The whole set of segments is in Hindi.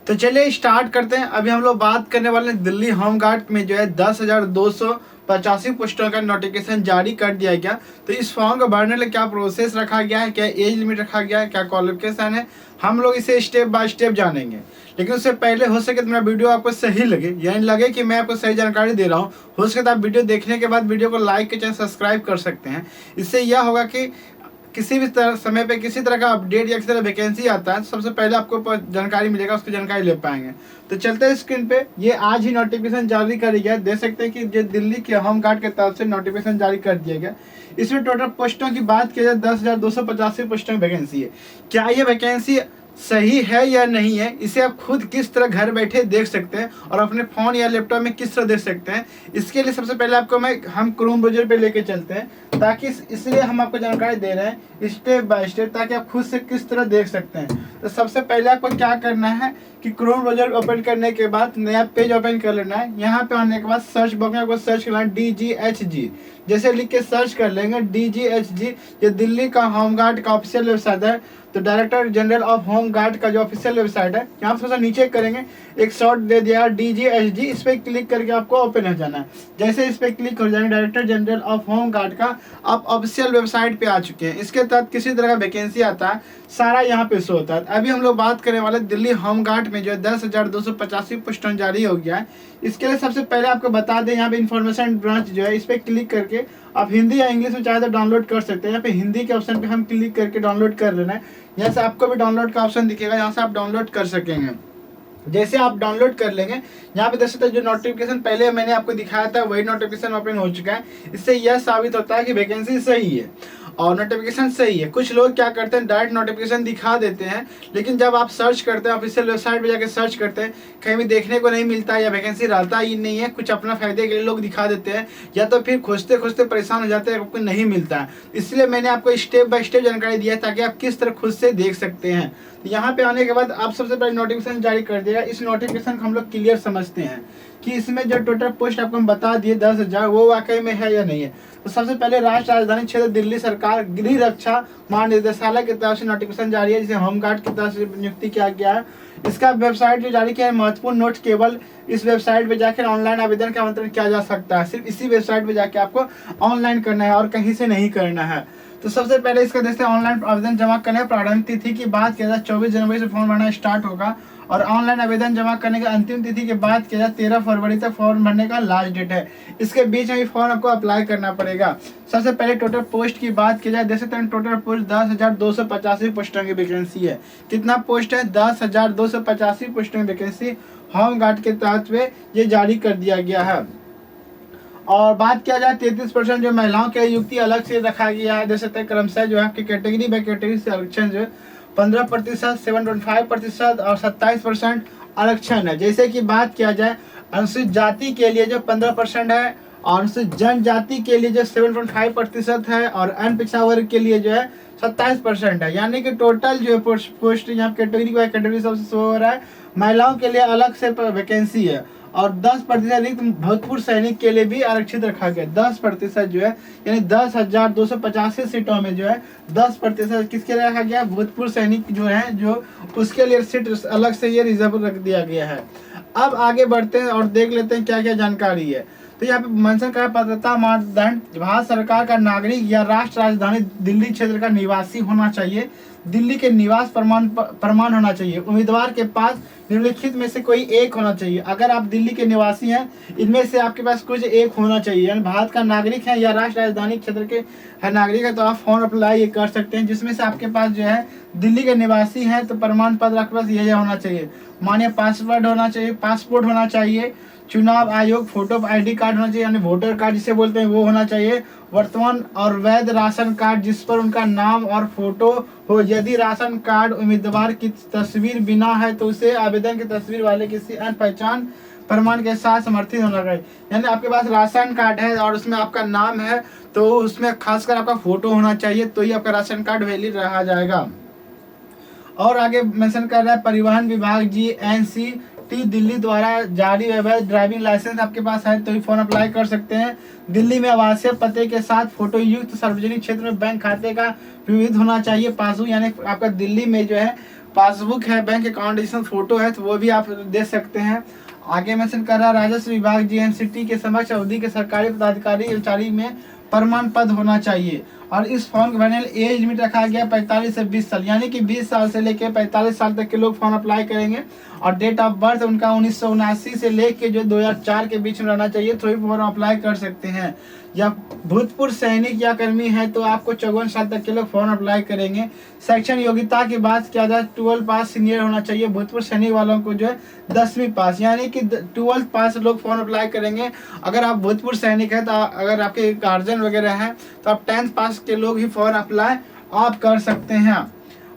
तो चलिए स्टार्ट करते हैं। अभी हम लोग बात करने वाले हैं दिल्ली होमगार्ड में जो है 10,285 पोस्टों का नोटिफिकेशन जारी कर दिया गया। तो इस फॉर्म को भरने के लिए क्या प्रोसेस रखा गया है, क्या एज लिमिट रखा गया है, क्या क्वालिफिकेशन है, हम लोग इसे स्टेप बाय स्टेप जानेंगे। लेकिन उससे पहले हो सके तो मेरा वीडियो आपको सही लगे, यानी लगे कि मैं आपको सही जानकारी दे रहा हूँ, हो सके तो आप वीडियो देखने के बाद वीडियो को लाइक के चैनल सब्सक्राइब कर सकते हैं। इससे यह होगा कि किसी भी तरह समय पे किसी तरह का अपडेट या किसी तरह वैकेंसी आता है, सबसे पहले आपको जानकारी मिलेगा, उसकी जानकारी ले पाएंगे। तो चलते हैं स्क्रीन पे। ये आज ही नोटिफिकेशन जारी करी गया, देख सकते हैं कि जो दिल्ली के होमगार्ड की तरफ से नोटिफिकेशन जारी कर दिया गया। इसमें टोटल पोस्टों की बात की जाए 10,285 पोस्टों की वैकेंसी है। क्या ये वैकेंसी सही है या नहीं है, इसे आप खुद किस तरह घर बैठे देख सकते हैं और अपने फ़ोन या लैपटॉप में किस तरह देख सकते हैं। इसके लिए सबसे पहले आपको हम क्रोम ब्राउज़र पे लेके चलते हैं, ताकि इसलिए हम आपको जानकारी दे रहे हैं स्टेप बाय स्टेप, ताकि आप खुद से किस तरह देख सकते हैं। तो सबसे पहले आपको क्या करना है कि क्रोम ब्राउज़र ओपन करने के बाद नया पेज ओपन कर लेना है। यहाँ पे आने के बाद सर्च बॉक्स में आपको सर्च करना है DGHG, जैसे लिख के सर्च कर लेंगे DGHG। ये दिल्ली का होमगार्ड का ऑफिशियल वेबसाइट है। तो डायरेक्टर जनरल ऑफ होमगार्ड का जो ऑफिशियल वेबसाइट है, यहाँ थोड़ा सा नीचे करेंगे, एक शॉर्ट दे दिया DGHG, इस पर क्लिक करके आपको ओपन हो जाना है। जैसे इस पर क्लिक हो जाएंगे, डायरेक्टर जनरल ऑफ होमगार्ड का आप ऑफिशियल वेबसाइट पे आ चुके हैं। इसके तहत किसी तरह का वैकेंसी आता है, सारा यहाँ पे शो होता है। अभी हम लोग बात करने वाले दिल्ली होमगार्ड में जो है 10,285 पोस्टों जारी हो गया है। इसके लिए सबसे पहले आपको बता दें, यहाँ पे इन्फॉर्मेशन ब्रांच जो है, इस पर क्लिक करके आप हिंदी या इंग्लिश में चाहे तो डाउनलोड कर सकते हैं। यहाँ पे हिंदी के ऑप्शन पे हम क्लिक करके डाउनलोड कर लेना है। यहाँ से आपको भी डाउनलोड का ऑप्शन दिखेगा, यहाँ से आप डाउनलोड कर सकेंगे। जैसे आप डाउनलोड कर लेंगे, यहाँ पे देख सकते हैं जो नोटिफिकेशन पहले मैंने आपको दिखाया था वही नोटिफिकेशन ओपन हो चुका है। इससे यह साबित होता है कि वैकेंसी सही है और नोटिफिकेशन सही है। कुछ लोग क्या करते हैं, डायरेक्ट नोटिफिकेशन दिखा देते हैं, लेकिन जब आप सर्च करते हैं, ऑफिशियल वेबसाइट पे जाकर सर्च करते हैं, कहीं भी देखने को नहीं मिलता है या वैकेंसी रहता ही नहीं है। कुछ अपना फायदे के लिए लोग दिखा देते हैं, या तो फिर खोजते खोजते परेशान हो जाते हैं, आपको नहीं मिलता है। इसलिए मैंने आपको स्टेप बाय स्टेप जानकारी दिया है, ताकि आप किस तरह खुद से देख सकते हैं। तो यहाँ पे आने के बाद आप सबसे पहले नोटिफिकेशन जारी कर देगा। इस नोटिफिकेशन को हम लोग क्लियर समझते हैं कि इसमें जो टोटल पोस्ट आपको हम बता दिए 10,000, वो वाकई में है या नहीं है। तो सबसे पहले राष्ट्र राजधानी क्षेत्र दिल्ली सरकार गृह रक्षा महानिदेशालय की तरफ से नोटिफिकेशन जारी है, जिसे होमगार्ड की तरफ से नियुक्ति किया गया है। इसका वेबसाइट जो जारी किया है, महत्वपूर्ण नोट केवल इस वेबसाइट पे जाकर ऑनलाइन आवेदन का आमंत्रण किया जा सकता है। सिर्फ इसी वेबसाइट पे जाके आपको ऑनलाइन करना है और कहीं से नहीं करना है। तो सबसे पहले इसका देखते हैं ऑनलाइन आवेदन जमा करने की प्रारंभिक तिथि की बात किया जाए 24 जनवरी से फॉर्म भरना स्टार्ट होगा, और ऑनलाइन आवेदन जमा करने की अंतिम तिथि की बात किया जाए 13 फरवरी तक फॉर्म भरने का लास्ट डेट है। इसके बीच में भी फॉर्म आपको अप्लाई करना पड़ेगा। सबसे पहले टोटल पोस्ट की बात की जाए, देख सकते हैं टोटल पोस्ट 10,285 पोस्टों की वैकेंसी है। कितना पोस्ट है? 10,285 पोस्टों की वैकेंसी होमगार्ड के तहत में ये जारी कर दिया गया है। और बात किया जाए 33% जो महिलाओं के नियुक्ति अलग से रखा गया है। देख सकते हैं क्रमशः जो है आपकी कैटेगरी बाई कैटेगरी से आरक्षण जो है 15%, 7.5% और 27% आरक्षण है। जैसे कि बात किया जाए अनुसूचित जाति के लिए जो 15% है, और अनुसूचित जनजाति के लिए जो 7.5% है, और अन्य पिछड़ा वर्ग के लिए जो है 27% है। यानी कि टोटल जो पोस्ट यहाँ कैटेगरी बाई कैटेगरी सबसे शो हो रहा है। महिलाओं के लिए अलग से वैकेंसी है, और 10% रिक्त भूतपूर्व सैनिक के लिए भी आरक्षित रखा गया। 10% जो है, यानी 10,285 सीटों में जो है 10% किसके लिए रखा गया? भूतपूर्व सैनिक जो है, जो उसके लिए सीट अलग से ये रिजर्व रख दिया गया है। अब आगे बढ़ते हैं और देख लेते हैं क्या क्या जानकारी है। तो यहाँ पे मेंशन करा पात्रता मानदंड, भारत सरकार का नागरिक या राष्ट्र राजधानी दिल्ली क्षेत्र का निवासी होना चाहिए। दिल्ली के निवास प्रमाण होना चाहिए। उम्मीदवार के पास निम्नलिखित में से कोई एक होना चाहिए। अगर आप दिल्ली के निवासी हैं, इनमें से आपके पास कुछ एक होना चाहिए, यानी भारत का नागरिक है या राष्ट्र राजधानी क्षेत्र के है नागरिक है, तो आप फॉर्म अप्लाई कर सकते हैं। जिसमें से आपके पास जो है दिल्ली के निवासी हैं, तो प्रमाण पत्र आपके पास यह होना चाहिए। मानिए पासपोर्ट होना चाहिए, चुनाव आयोग फोटो ID कार्ड होना चाहिए, यानी वोटर कार्ड जिसे बोलते हैं वो होना चाहिए। वर्तमान और वैध राशन कार्ड जिस पर उनका नाम और फोटो हो। यदि राशन कार्ड उम्मीदवार की तस्वीर बिना है, तो उसे आवेदन की तस्वीर वाले किसी अन्य पहचान प्रमाण के साथ समर्थित होना चाहिए। यानी आपके पास राशन कार्ड है और उसमें आपका नाम है, तो उसमें खासकर आपका फोटो होना चाहिए, तो ही आपका राशन कार्ड वैलिड रहा जाएगा। और आगे मेंशन कर रहा है परिवहन विभाग GNCT दिल्ली द्वारा जारी अवैध ड्राइविंग लाइसेंस आपके पास है, तो ही फॉर्म अप्लाई कर सकते हैं। दिल्ली में आवासीय पते के साथ फोटो युक्त सार्वजनिक क्षेत्र में बैंक खाते का विविध होना चाहिए। पासबुक, यानी आपका दिल्ली में जो है पासबुक है, बैंक अकाउंट फोटो है तो वो भी आप दे सकते हैं। आगे मेंशन कर रहा है राजस्व विभाग जीएमसीटी के समक्ष अवधि के सरकारी पदाधिकारी कर्मचारी में प्रमाण पद होना चाहिए। और इस फॉर्म के भरने एज लिमिट रखा गया 45 से 20 साल, यानी कि 20 साल से लेकर 45 साल तक के लोग फॉर्म अप्लाई करेंगे। और डेट ऑफ बर्थ उनका 1979 से लेके जो 2004 के बीच में रहना चाहिए तो ही फॉर्म अप्लाई कर सकते हैं। या भूतपूर्व सैनिक या कर्मी है तो आपको 54 साल तक के लोग फॉर्म अप्लाई करेंगे। शैक्षणिक योग्यता की बात किया जाए 12 पास सीनियर होना चाहिए। भूतपूर्व सैनिक वालों को जो है 10वीं पास, यानी कि 12 पास लोग फॉर्म अप्लाई करेंगे। अगर आप भूतपूर्व सैनिक है तो अगर आपके गार्जियन वगैरह हैं तो आप 10th पास के लोग ही फॉर्म अप्लाई आप कर सकते हैं।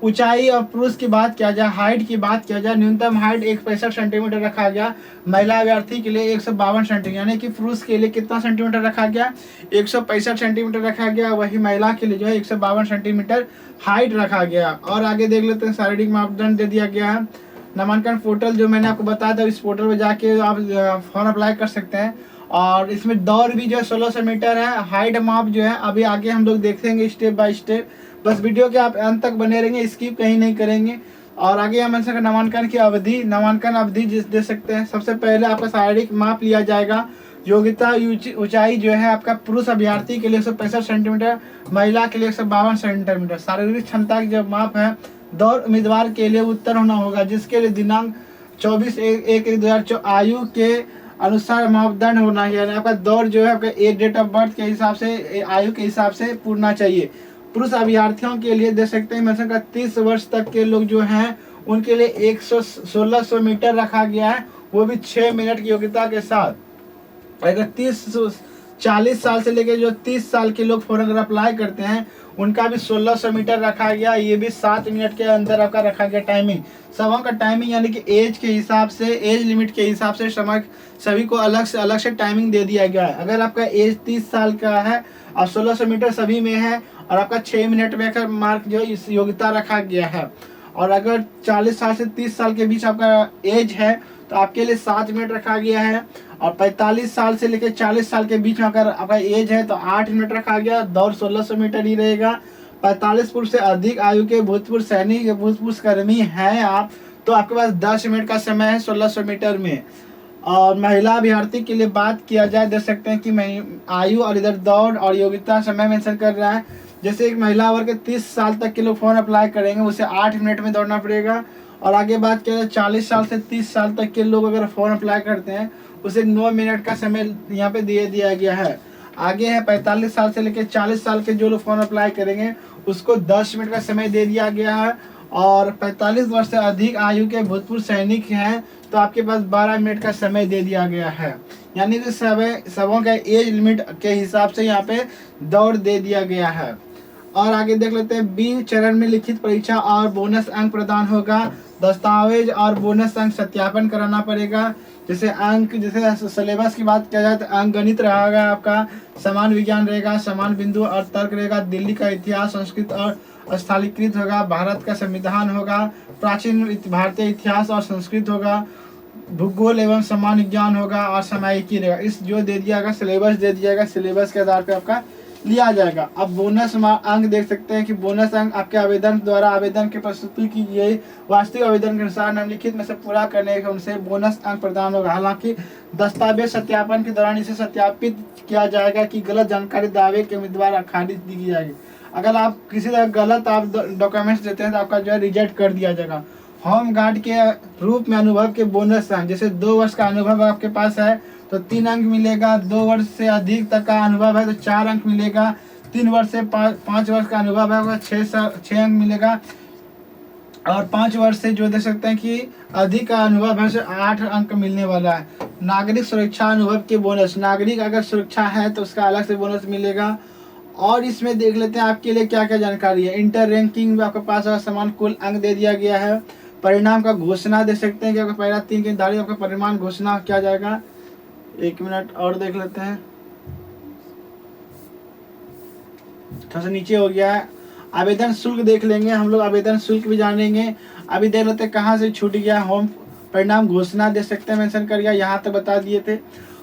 ऊंचाई और पुरुष की बात किया जाए, हाइट की बात किया जाए, न्यूनतम हाइट 165 सेंटीमीटर रखा गया। महिला अभ्यर्थी के लिए 152 सेंटीमीटर, यानी कि पुरुष के लिए कितना सेंटीमीटर रखा गया, 165 सेंटीमीटर रखा गया। वही महिला के लिए जो है 152 सेंटीमीटर हाइट रखा गया। और आगे देख लेते हैं शारीरिक मापदंड दे दिया गया है। नामांकन पोर्टल जो मैंने आपको बताया था, इस पोर्टल में जाके आप फॉर्म अप्लाई कर सकते हैं। और इसमें दौड़ भी जो है 1600 मीटर है। हाइट माप जो है अभी आगे हम लोग देखेंगे स्टेप बाय स्टेप, बस वीडियो के आप अंत तक बने रहेंगे, स्किप कहीं नहीं करेंगे। और आगे हम नामांकन की अवधि, नामांकन अवधि दे सकते हैं। सबसे पहले आपका शारीरिक माप लिया जाएगा। योग्यता ऊंचाई जो है आपका पुरुष अभ्यर्थी के लिए 165 सेंटीमीटर, महिला के लिए 152 सेंटीमीटर। शारीरिक क्षमता की जो माप है, दौड़ उम्मीदवार के लिए उत्तर होना होगा जिसके लिए दिनांक 24/1/2024 आयु के अनुसार मापदंड होना है, यानी आपका दौड़ जो है आपका एक डेट ऑफ बर्थ के हिसाब से, आयु के हिसाब से पूरना चाहिए। पुरुष अभ्यर्थियों के लिए दे सकते हैं मेंशन का 30 वर्ष तक के लोग जो हैं उनके लिए 1600 मीटर रखा गया है, वो भी 6 मिनट की योग्यता के साथ। अगर 40 साल से लेकर जो 30 साल के लोग फॉर्म अगर अप्लाई करते हैं उनका भी 1600 मीटर रखा गया, ये भी 7 मिनट के अंदर आपका रखा गया टाइमिंग। सबों का टाइमिंग यानी कि एज के हिसाब से, एज लिमिट के हिसाब से सभी को अलग से टाइमिंग दे दिया गया है। अगर आपका एज 30 साल का है और 1600 मीटर सभी में है और आपका 6 मिनट में का मार्क जो इस योग्यता रखा गया है। और अगर 40 साल से 30 साल के बीच आपका एज है तो आपके लिए 7 मिनट रखा गया है। और 45 साल से लेकर 40 साल के बीच में अगर आपका एज है तो 8 मिनट रखा गया। दौड़ 1600 मीटर ही रहेगा। 45 वर्ष से अधिक आयु के भूतपूर्व सैनिक या भूतपूर्व कर्मी हैं आप तो आपके पास 10 मिनट का समय है 1600 मीटर में। और महिला अभ्यर्थी के लिए बात किया जाए, देख सकते हैं कि आयु और इधर दौड़ और योग्यता समय मेंशन कर रहा है। जैसे एक महिला वर्ग के 30 साल तक के लोग फॉर्म अप्लाई करेंगे उसे 8 मिनट में दौड़ना पड़ेगा। और आगे बात किया जाए 40 साल से 30 साल तक के लोग अगर फॉर्म अप्लाई करते हैं उसे 9 मिनट का समय यहाँ पे दे दिया गया है। आगे है 45 साल से लेकर 40 साल के जो लोग फॉर्म अप्लाई करेंगे उसको 10 मिनट का समय दे दिया गया है। और 45 वर्ष से अधिक आयु के भूतपूर्व सैनिक हैं तो आपके पास 12 मिनट का समय दे दिया गया है, यानी कि सबों का एज लिमिट के हिसाब से यहाँ पे दौड़ दे दिया गया है। और आगे देख लेते हैं बी चरण में लिखित परीक्षा और बोनस अंक प्रदान होगा। दस्तावेज और बोनस अंक सत्यापन कराना पड़ेगा। जैसे अंक, जैसे सिलेबस की बात किया जाए तो अंक गणित रहेगा आपका, समान विज्ञान रहेगा, समान बिंदु और तर्क रहेगा, दिल्ली का इतिहास, संस्कृत और स्थलीकृत होगा, भारत का संविधान होगा, प्राचीन भारतीय इतिहास और संस्कृत होगा, भूगोल एवं समान विज्ञान होगा और सामायिकी रहेगा। इस जो दे दिया गया सिलेबस दे दिया गया, सिलेबस के आधार पर आपका लिया जाएगा। अब बोनस अंक देख सकते हैं कि बोनस अंक आपके आवेदन द्वारा आवेदन की प्रस्तुति की गई वास्तविक आवेदन के अनुसार निम्नलिखित में से पूरा करने के उनसे बोनस अंक प्रदान होगा। हालांकि दस्तावेज सत्यापन के दौरान इसे सत्यापित किया जाएगा कि गलत जानकारी दावे के उम्मीदवार खारिज दी जाएगी। अगर आप किसी तरह गलत आप डॉक्यूमेंट्स देते हैं तो आपका जो है रिजेक्ट कर दिया जाएगा। होम गार्ड के रूप में अनुभव के बोनस अंक, जैसे 2 वर्ष का अनुभव आपके पास है तो 3 अंक मिलेगा, 2 वर्ष से अधिक तक का अनुभव है तो 4 अंक मिलेगा, 3 वर्ष से 5 वर्ष का अनुभव है 6 अंक मिलेगा, और 5 वर्ष से जो देख सकते हैं कि अधिक का अनुभव है 8 अंक मिलने वाला है। नागरिक सुरक्षा अनुभव के बोनस, नागरिक अगर सुरक्षा है तो उसका अलग से बोनस मिलेगा। और इसमें देख लेते हैं आपके लिए क्या क्या जानकारी है। इंटर रैंकिंग आपके पास समान कुल अंक दे दिया गया है। परिणाम का घोषणा दे सकते हैं कि आपका पहला 3 की दाढ़ी आपका परिणाम घोषणा किया जाएगा। 1 मिनट और देख लेते हैं, थोड़ा सा नीचे हो गया है। आवेदन शुल्क देख लेंगे हम लोग, आवेदन शुल्क भी जानेंगे। अभी देख लेते हैं कहाँ से छूट गया। होम परिणाम घोषणा दे सकते हैं, मेंशन कर गया, यहाँ तक बता दिए थे।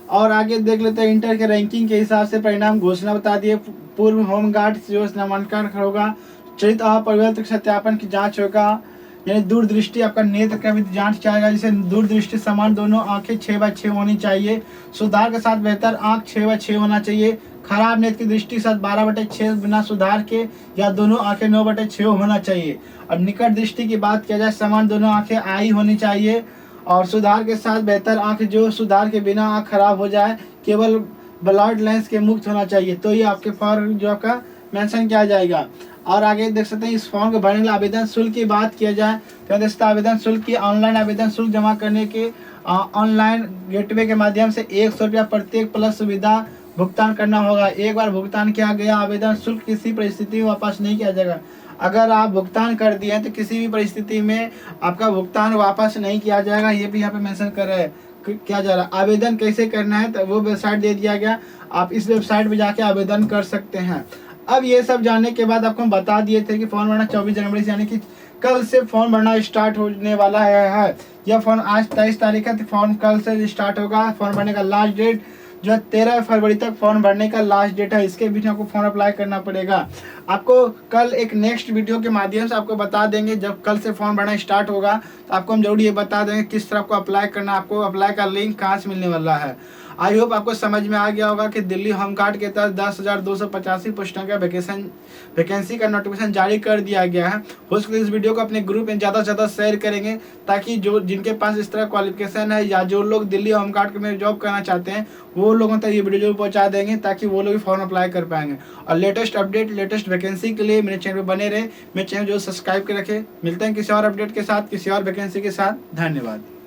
और आगे देख लेते हैं इंटर के रैंकिंग के हिसाब से परिणाम घोषणा बता दिए। पूर्व होम गार्ड जो नामांकन होगा, चरित्र और परिवर्तन सत्यापन की जांच होगा, यानी दूरदृष्टि, आपका नेत्र का भी जांच किया जाएगा, जैसे दूरदृष्टि समान दोनों आंखें 6/6 होनी चाहिए। सुधार के साथ बेहतर आंख 6/6 होना चाहिए। खराब नेत्र की दृष्टि के साथ 12/6 बिना सुधार के या दोनों आंखें 9/6 होना चाहिए। और निकट दृष्टि की बात किया जाए, समान दोनों आंखें आई होनी चाहिए। और सुधार के साथ बेहतर आंख जो सुधार के बिना आंख खराब हो जाए, केवल ब्लड लेंस के मुक्त होना चाहिए, तो ये आपके फॉर्म जो आपका मेंशन किया जाएगा। और आगे देख सकते हैं, इस फॉर्म को भरने के लिए आवेदन शुल्क की बात किया जाए तो देख सकते हैं आवेदन शुल्क की ऑनलाइन आवेदन शुल्क जमा करने के ऑनलाइन गेटवे के माध्यम से 100 रुपया प्रत्येक प्लस सुविधा भुगतान करना होगा। एक बार भुगतान किया गया आवेदन शुल्क किसी परिस्थिति में वापस नहीं किया जाएगा। अगर आप भुगतान कर दिए हैं तो किसी भी परिस्थिति में आपका भुगतान वापस नहीं किया जाएगा, ये भी यहाँ पे मेंशन कर रहे हैं किया जा रहा है। आवेदन कैसे करना है तो वो वेबसाइट दे दिया गया, आप इस वेबसाइट पे जाके आवेदन कर सकते हैं। अब ये सब जानने के बाद आपको हम बता दिए थे कि फॉर्म भरना 24 जनवरी से यानी कि कल से फॉर्म भरना स्टार्ट होने वाला है। यह फॉर्म आज 23 तारीख है, तो फॉर्म कल से स्टार्ट होगा। फॉर्म भरने का लास्ट डेट जो है 13 फरवरी तक फॉर्म भरने का लास्ट डेट है। इसके बीच में आपको फॉर्म अप्लाई करना पड़ेगा। आपको कल एक नेक्स्ट वीडियो के माध्यम से आपको बता देंगे, जब कल से फॉर्म भरना स्टार्ट होगा तो आपको हम जरूर ये बता देंगे किस तरह आपको अप्लाई करना, आपको अप्लाई का लिंक कहाँ से मिलने वाला है। आई होप आपको समझ में आ गया होगा कि दिल्ली होमगार्ड के तहत 10,285 पोस्टों का वैकेंसी का नोटिफिकेशन जारी कर दिया गया है। हो सकता है इस वीडियो को अपने ग्रुप में ज़्यादा से ज़्यादा शेयर करेंगे, ताकि जो जिनके पास इस तरह क्वालिफिकेशन है या जो लोग दिल्ली होमगार्ड में जॉब करना चाहते हैं वो लोगों तक ये वीडियो जरूर पहुँचा देंगे, ताकि वो लोग भी फॉर्म अप्लाई कर पाएंगे। और लेटेस्ट अपडेट, लेटेस्ट वैकेंसी के लिए मेरे चैनल पर बने रहे, मेरे चैनल जो सब्सक्राइब कर रखें। मिलते हैं किसी और अपडेट के साथ, किसी और वैकेंसी के साथ। धन्यवाद।